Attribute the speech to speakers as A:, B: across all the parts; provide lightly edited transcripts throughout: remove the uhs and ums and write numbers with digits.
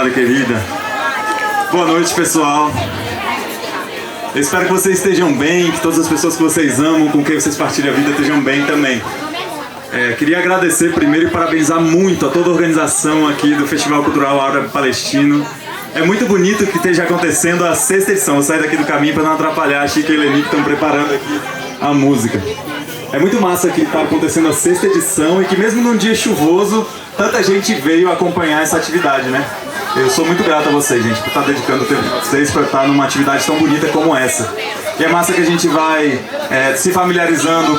A: Obrigado, querida. Boa noite, pessoal. Eu espero que vocês estejam bem, que todas as pessoas que vocês amam, com quem vocês partilham a vida, estejam bem também. Queria agradecer primeiro e parabenizar muito a toda a organização aqui do Festival Cultural Árabe Palestino. É muito bonito que esteja acontecendo a 6ª edição. Vou sair daqui do caminho para não atrapalhar a Chica e Eleni que estão preparando aqui a música. É muito massa que está acontecendo a 6ª edição e que mesmo num dia chuvoso, tanta gente veio acompanhar essa atividade, né? Eu sou muito grato a vocês, gente, por estar dedicando o tempo de vocês para estar numa atividade tão bonita como essa. E é massa que a gente vai se familiarizando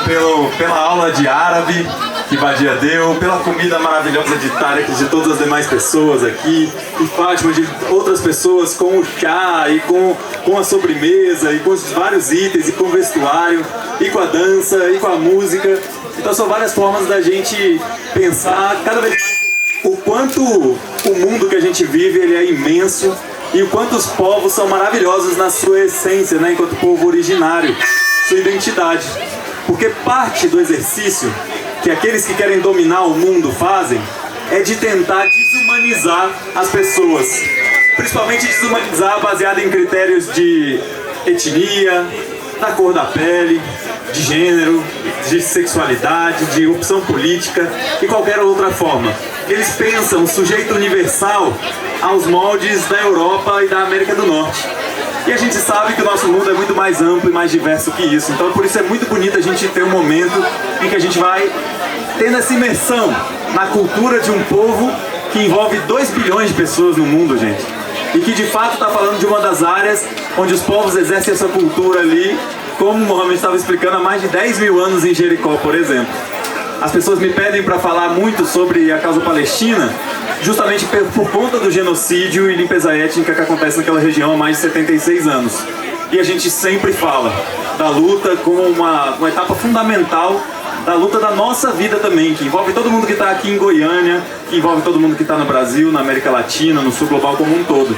A: pela aula de árabe que Badia deu, pela comida maravilhosa de Tarek, de todas as demais pessoas aqui, e Fátima, de outras pessoas com o chá, e com a sobremesa, e com os vários itens, e com o vestuário, e com a dança, e com a música. Então são várias formas da gente pensar cada vez mais o quanto o mundo que a gente vive ele é imenso e o quanto os povos são maravilhosos na sua essência, né, enquanto povo originário, sua identidade. Porque parte do exercício que aqueles que querem dominar o mundo fazem é de tentar desumanizar as pessoas. Principalmente desumanizar baseado em critérios de etnia, da cor da pele, de gênero, de sexualidade, de opção política e qualquer outra forma. Eles pensam o sujeito universal aos moldes da Europa e da América do Norte. E a gente sabe que o nosso mundo é muito mais amplo e mais diverso que isso. Então por isso é muito bonito a gente ter um momento em que a gente vai tendo essa imersão na cultura de um povo que envolve 2 bilhões de pessoas no mundo, gente. E que de fato está falando de uma das áreas onde os povos exercem essa cultura ali, como o Mohamed estava explicando, há mais de 10 mil anos em Jericó, por exemplo. As pessoas me pedem para falar muito sobre a causa palestina, justamente por conta do genocídio e limpeza étnica que acontece naquela região há mais de 76 anos. E a gente sempre fala da luta como uma etapa fundamental da luta da nossa vida também, que envolve todo mundo que está aqui em Goiânia, que envolve todo mundo que está no Brasil, na América Latina, no sul global como um todo.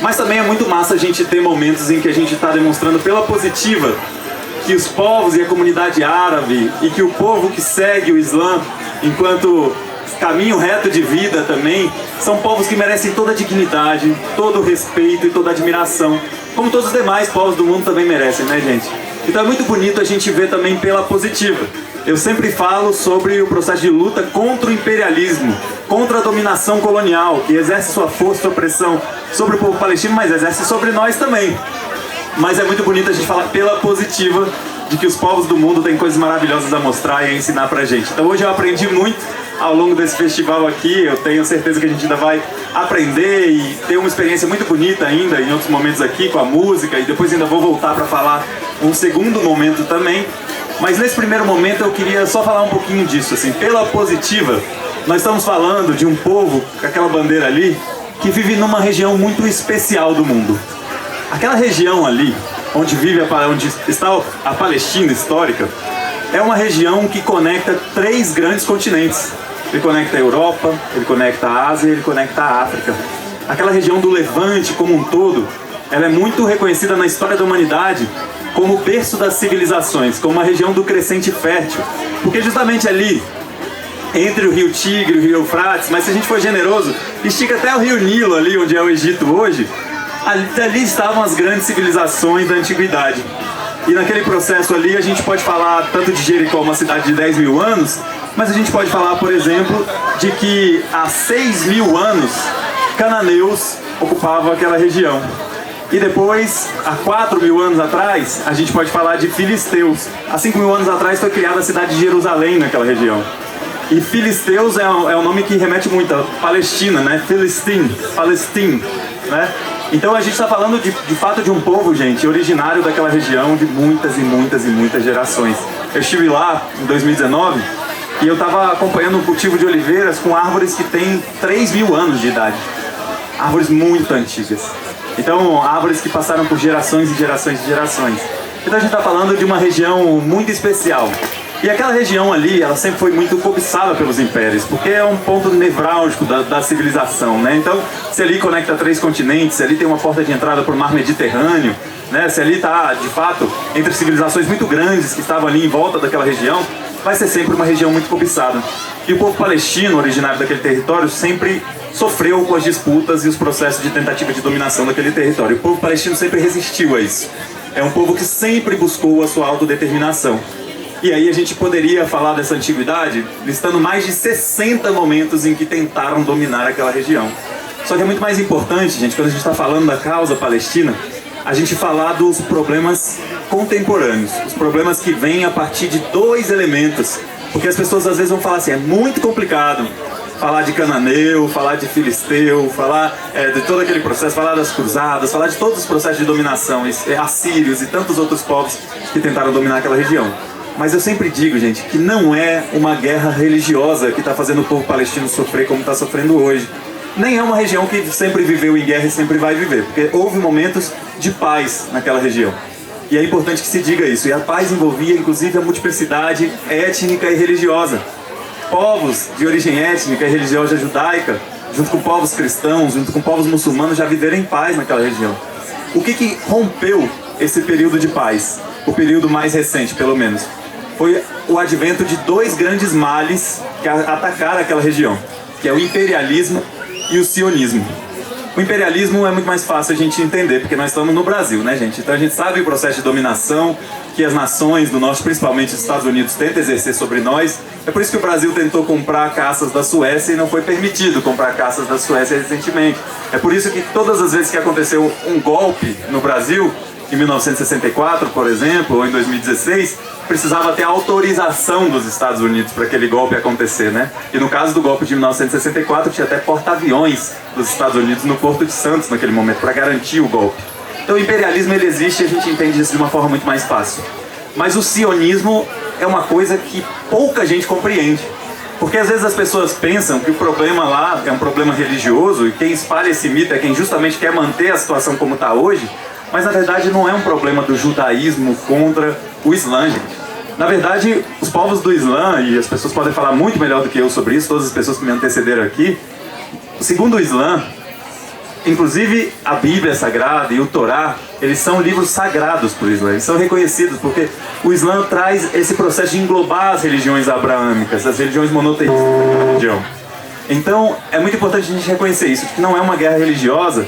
A: Mas também é muito massa a gente ter momentos em que a gente está demonstrando pela positiva que os povos e a comunidade árabe e que o povo que segue o Islã enquanto caminho reto de vida também, são povos que merecem toda a dignidade, todo o respeito e toda a admiração, como todos os demais povos do mundo também merecem, né, gente? Então é muito bonito a gente ver também pela positiva. Eu sempre falo sobre o processo de luta contra o imperialismo, contra a dominação colonial, que exerce sua força, sua pressão sobre o povo palestino, mas exerce sobre nós também. Mas é muito bonito a gente falar pela positiva de que os povos do mundo têm coisas maravilhosas a mostrar e a ensinar pra gente. Então hoje eu aprendi muito ao longo desse festival aqui, eu tenho certeza que a gente ainda vai aprender e ter uma experiência muito bonita ainda em outros momentos aqui com a música, e depois ainda vou voltar para falar um segundo momento também. Mas nesse primeiro momento eu queria só falar um pouquinho disso, assim, pela positiva. Nós estamos falando de um povo, com aquela bandeira ali, que vive numa região muito especial do mundo. Aquela região ali, onde está a Palestina histórica, é uma região que conecta 3 grandes continentes. Ele conecta a Europa, ele conecta a Ásia e ele conecta a África. Aquela região do Levante como um todo, ela é muito reconhecida na história da humanidade como o berço das civilizações, como uma região do crescente fértil. Porque justamente ali, entre o rio Tigre e o rio Eufrates, mas se a gente for generoso, estica até o rio Nilo ali, onde é o Egito hoje, ali estavam as grandes civilizações da antiguidade. E naquele processo ali a gente pode falar tanto de Jericó, uma cidade de 10 mil anos, mas a gente pode falar, por exemplo, de que há 6 mil anos cananeus ocupavam aquela região. E depois, há 4 mil anos atrás, a gente pode falar de filisteus. Há 5 mil anos atrás foi criada a cidade de Jerusalém naquela região. E filisteus é um nome que remete muito a Palestina, né? Palestine, né? Então a gente está falando de fato de um povo, gente, originário daquela região de muitas e muitas e muitas gerações. Eu estive lá em 2019 e eu estava acompanhando um cultivo de oliveiras com árvores que têm 3 mil anos de idade. Árvores muito antigas. Então, árvores que passaram por gerações e gerações e gerações. Então a gente está falando de uma região muito especial. E aquela região ali, ela sempre foi muito cobiçada pelos impérios, porque é um ponto nevrálgico da civilização, né? Então, se ali conecta 3 continentes, se ali tem uma porta de entrada para o mar Mediterrâneo, né? Se ali está, de fato, entre civilizações muito grandes que estavam ali em volta daquela região, vai ser sempre uma região muito cobiçada. E o povo palestino, originário daquele território, sempre sofreu com as disputas e os processos de tentativa de dominação daquele território. O povo palestino sempre resistiu a isso. É um povo que sempre buscou a sua autodeterminação. E aí a gente poderia falar dessa antiguidade listando mais de 60 momentos em que tentaram dominar aquela região. Só que é muito mais importante, gente, quando a gente está falando da causa palestina, a gente falar dos problemas contemporâneos, os problemas que vêm a partir de dois elementos. Porque as pessoas às vezes vão falar assim, é muito complicado falar de cananeu, falar de filisteu, falar de todo aquele processo, falar das cruzadas, falar de todos os processos de dominação, assírios e tantos outros povos que tentaram dominar aquela região. Mas eu sempre digo, gente, que não é uma guerra religiosa que está fazendo o povo palestino sofrer como está sofrendo hoje. Nem é uma região que sempre viveu em guerra e sempre vai viver, porque houve momentos de paz naquela região. E é importante que se diga isso. E a paz envolvia, inclusive, a multiplicidade étnica e religiosa. Povos de origem étnica e religiosa judaica, junto com povos cristãos, junto com povos muçulmanos, já viveram em paz naquela região. O que rompeu esse período de paz? O período mais recente, pelo menos. Foi o advento de dois grandes males que atacaram aquela região, que é o imperialismo e o sionismo. O imperialismo é muito mais fácil a gente entender, porque nós estamos no Brasil, né, gente? Então a gente sabe o processo de dominação que as nações do norte, principalmente os Estados Unidos, tentam exercer sobre nós. É por isso que o Brasil tentou comprar caças da Suécia e não foi permitido comprar caças da Suécia recentemente. É por isso que todas as vezes que aconteceu um golpe no Brasil, em 1964, por exemplo, ou em 2016, precisava ter autorização dos Estados Unidos para aquele golpe acontecer, né? E no caso do golpe de 1964, tinha até porta-aviões dos Estados Unidos no Porto de Santos naquele momento, para garantir o golpe. Então o imperialismo ele existe e a gente entende isso de uma forma muito mais fácil. Mas o sionismo é uma coisa que pouca gente compreende. Porque às vezes as pessoas pensam que o problema lá é um problema religioso e quem espalha esse mito é quem justamente quer manter a situação como está hoje, mas na verdade não é um problema do judaísmo contra o Islã, gente. Na verdade, os povos do Islã, e as pessoas podem falar muito melhor do que eu sobre isso, todas as pessoas que me antecederam aqui, segundo o Islã, inclusive a Bíblia Sagrada e o Torá, eles são livros sagrados para o Islã, eles são reconhecidos porque o Islã traz esse processo de englobar as religiões abraâmicas, as religiões monoteístas da religião. Então, é muito importante a gente reconhecer isso, que não é uma guerra religiosa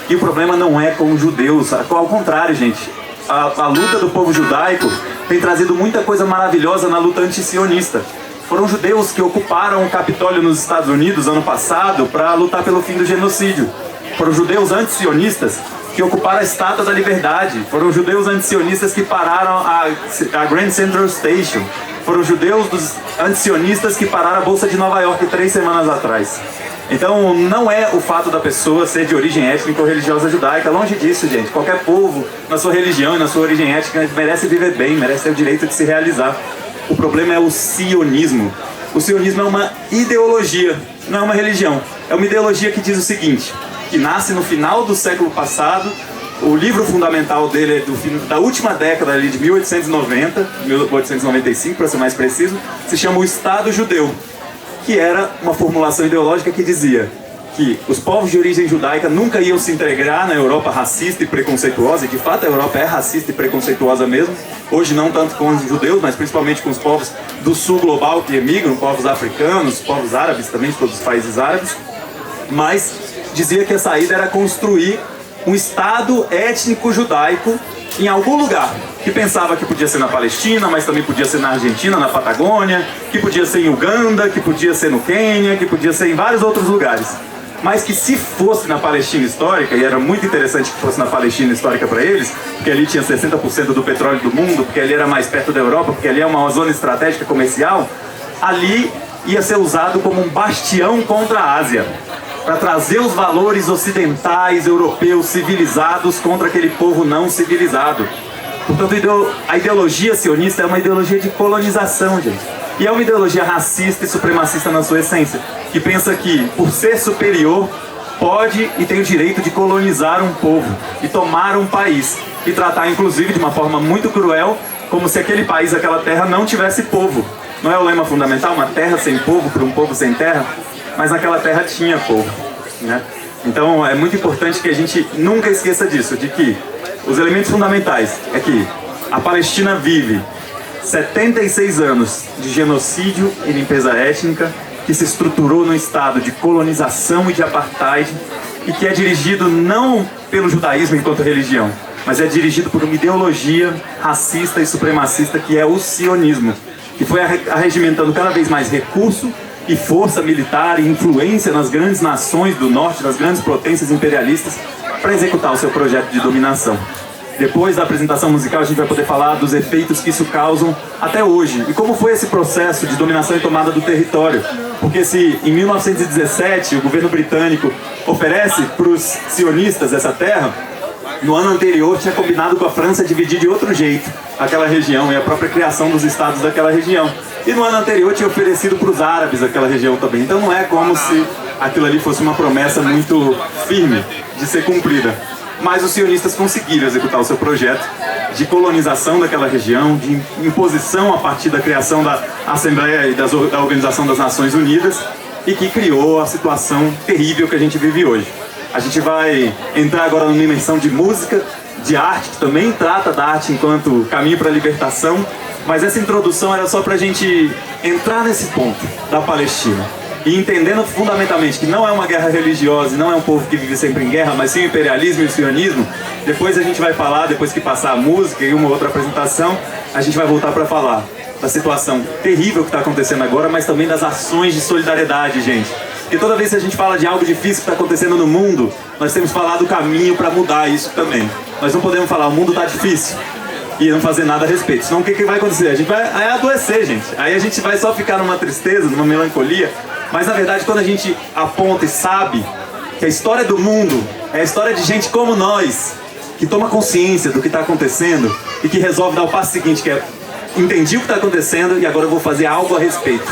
A: e o problema não é com os judeus, ao contrário, gente. A luta do povo judaico tem trazido muita coisa maravilhosa na luta anti-sionista. Foram judeus que ocuparam o Capitólio nos Estados Unidos ano passado para lutar pelo fim do genocídio. Foram judeus anti-sionistas que ocuparam a Estátua da Liberdade. Foram judeus anti-sionistas que pararam a Grand Central Station. Foram judeus dos anti-sionistas que pararam a Bolsa de Nova York 3 semanas atrás. Então, não é o fato da pessoa ser de origem étnica ou religiosa judaica. Longe disso, gente. Qualquer povo, na sua religião e na sua origem étnica, merece viver bem, merece ter o direito de se realizar. O problema é o sionismo. O sionismo é uma ideologia, não é uma religião. É uma ideologia que diz o seguinte, que nasce no final do século passado. O livro fundamental dele é da última década ali de 1890, 1895 para ser mais preciso, se chama o Estado Judeu, que era uma formulação ideológica que dizia que os povos de origem judaica nunca iam se integrar na Europa racista e preconceituosa, e de fato a Europa é racista e preconceituosa mesmo, hoje não tanto com os judeus, mas principalmente com os povos do sul global que emigram, povos africanos, povos árabes também, de todos os países árabes, mas dizia que a saída era construir um Estado étnico judaico em algum lugar, que pensava que podia ser na Palestina, mas também podia ser na Argentina, na Patagônia, que podia ser em Uganda, que podia ser no Quênia, que podia ser em vários outros lugares. Mas que se fosse na Palestina histórica, e era muito interessante que fosse na Palestina histórica para eles, porque ali tinha 60% do petróleo do mundo, porque ali era mais perto da Europa, porque ali é uma zona estratégica comercial, ali ia ser usado como um bastião contra a Ásia, para trazer os valores ocidentais, europeus, civilizados contra aquele povo não civilizado. Portanto, a ideologia sionista é uma ideologia de colonização, gente. E é uma ideologia racista e supremacista na sua essência, que pensa que, por ser superior, pode e tem o direito de colonizar um povo e tomar um país e tratar, inclusive, de uma forma muito cruel, como se aquele país, aquela terra, não tivesse povo. Não é o lema fundamental? Uma terra sem povo para um povo sem terra? Mas naquela terra tinha povo, né? Então é muito importante que a gente nunca esqueça disso, de que os elementos fundamentais é que a Palestina vive 76 anos de genocídio e limpeza étnica, que se estruturou no estado de colonização e de apartheid e que é dirigido não pelo judaísmo enquanto religião, mas é dirigido por uma ideologia racista e supremacista que é o sionismo, que foi arregimentando cada vez mais recurso e força militar e influência nas grandes nações do norte, nas grandes potências imperialistas, para executar o seu projeto de dominação. Depois da apresentação musical, a gente vai poder falar dos efeitos que isso causam até hoje e como foi esse processo de dominação e tomada do território. Porque se em 1917 o governo britânico oferece para os sionistas essa terra, no ano anterior tinha combinado com a França dividir de outro jeito aquela região e a própria criação dos estados daquela região. E no ano anterior tinha oferecido para os árabes aquela região também. Então não é como se aquilo ali fosse uma promessa muito firme de ser cumprida. Mas os sionistas conseguiram executar o seu projeto de colonização daquela região, de imposição a partir da criação da Assembleia e da Organização das Nações Unidas, e que criou a situação terrível que a gente vive hoje. A gente vai entrar agora numa dimensão de música, de arte, que também trata da arte enquanto caminho para a libertação, mas essa introdução era só para a gente entrar nesse ponto da Palestina. E entendendo fundamentalmente que não é uma guerra religiosa e não é um povo que vive sempre em guerra, mas sim o imperialismo e o sionismo, depois a gente vai falar, depois que passar a música e uma outra apresentação, a gente vai voltar para falar da situação terrível que está acontecendo agora, mas também das ações de solidariedade, gente. Porque toda vez que a gente fala de algo difícil que está acontecendo no mundo, nós temos que falar do caminho para mudar isso também. Nós não podemos falar, o mundo está difícil, e não fazer nada a respeito. Senão o que vai acontecer? A gente vai adoecer, gente. Aí a gente vai só ficar numa tristeza, numa melancolia. Mas na verdade, quando a gente aponta e sabe que a história do mundo é a história de gente como nós, que toma consciência do que está acontecendo e que resolve dar o passo seguinte, que é: entendi o que está acontecendo e agora eu vou fazer algo a respeito.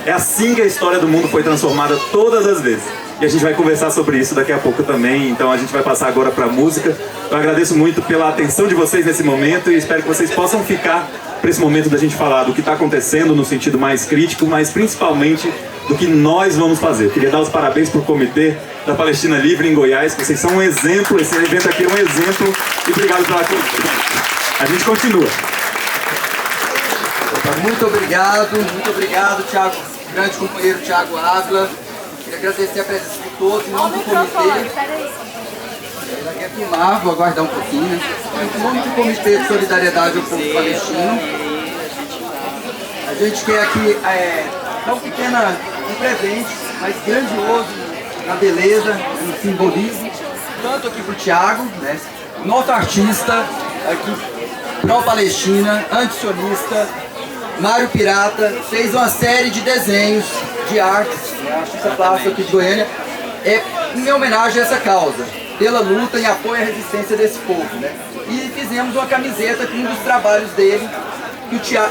A: É assim que a história do mundo foi transformada todas as vezes. E a gente vai conversar sobre isso daqui a pouco também, então a gente vai passar agora para a música. Eu agradeço muito pela atenção de vocês nesse momento e espero que vocês possam ficar para esse momento da gente falar do que está acontecendo no sentido mais crítico, mas principalmente do que nós vamos fazer. Eu queria dar os parabéns para o Comitê da Palestina Livre em Goiás, que vocês são um exemplo, esse evento aqui é um exemplo, e obrigado pela atenção. A gente continua.
B: Muito obrigado, Thiago, grande companheiro Thiago Ávila. Queria agradecer a presença de todos, em nome do comitê. Ela quer filmar, vou aguardar um pouquinho. Em nome do Comitê de Solidariedade ao Povo Palestino, a gente quer aqui dar um presente, mas grandioso, na beleza, no simbolismo, tanto aqui para o Thiago, né? Nosso artista aqui, pró-Palestina, antisionista, Mário Pirata, fez uma série de desenhos de artes, artista plástico aqui de Goiânia, em homenagem a essa causa, pela luta em apoio à resistência desse povo, né? E fizemos uma camiseta com um dos trabalhos dele,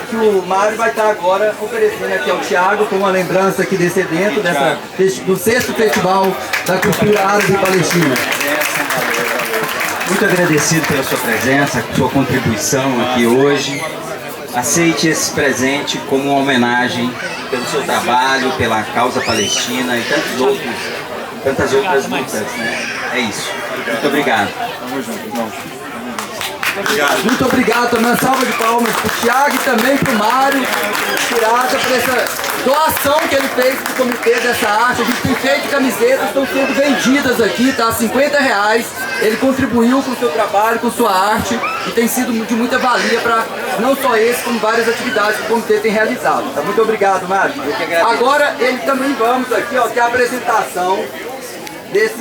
B: que o Mário vai estar agora oferecendo aqui ao Thiago, com uma lembrança aqui desse evento, do 6º Festival da Cultura Árabe Palestina.
C: Muito agradecido pela sua presença, sua contribuição aqui hoje. Aceite esse presente como uma homenagem pelo seu trabalho, pela causa palestina e tantas outras lutas, né? É isso. Muito obrigado.
A: Tamo junto, irmão.
B: Muito obrigado também, uma salva de palmas para o Thiago e também para o Mário Pirata por essa doação que ele fez para o comitê dessa arte. A gente tem feito camisetas, estão sendo vendidas aqui, tá? R$50. Ele contribuiu com o seu trabalho, com sua arte e tem sido de muita valia para não só esse, como várias atividades que o comitê tem realizado. Tá? Muito obrigado, Mário. Agora ele também vamos aqui, ó, ter a apresentação desse